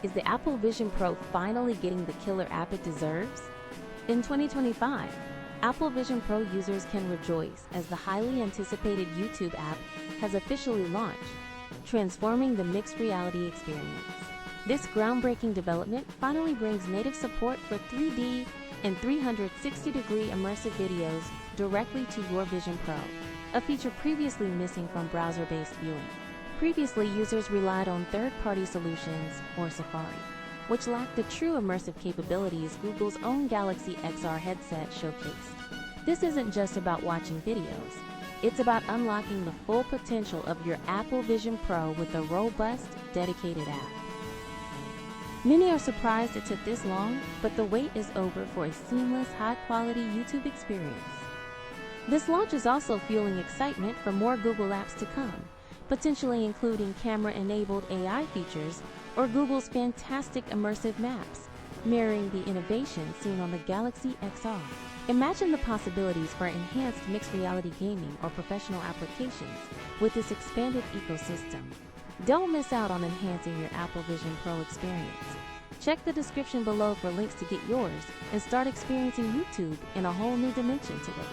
Is the Apple Vision Pro finally getting the killer app it deserves? In 2025, Apple Vision Pro users can rejoice as the highly anticipated YouTube app has officially launched, transforming the mixed reality experience. This groundbreaking development finally brings native support for 3D and 360-degree immersive videos directly to your Vision Pro, a feature previously missing from browser-based viewing. Previously, users relied on third-party solutions or Safari, which lacked the true immersive capabilities Google's own Galaxy XR headset showcased. This isn't just about watching videos. It's about unlocking the full potential of your Apple Vision Pro with a robust, dedicated app. Many are surprised it took this long, but the wait is over for a seamless, high-quality YouTube experience. This launch is also fueling excitement for more Google apps to come, potentially including camera-enabled AI features or Google's fantastic immersive maps, mirroring the innovation seen on the Galaxy XR. Imagine the possibilities for enhanced mixed reality gaming or professional applications with this expanded ecosystem. Don't miss out on enhancing your Apple Vision Pro experience. Check the description below for links to get yours and start experiencing YouTube in a whole new dimension today.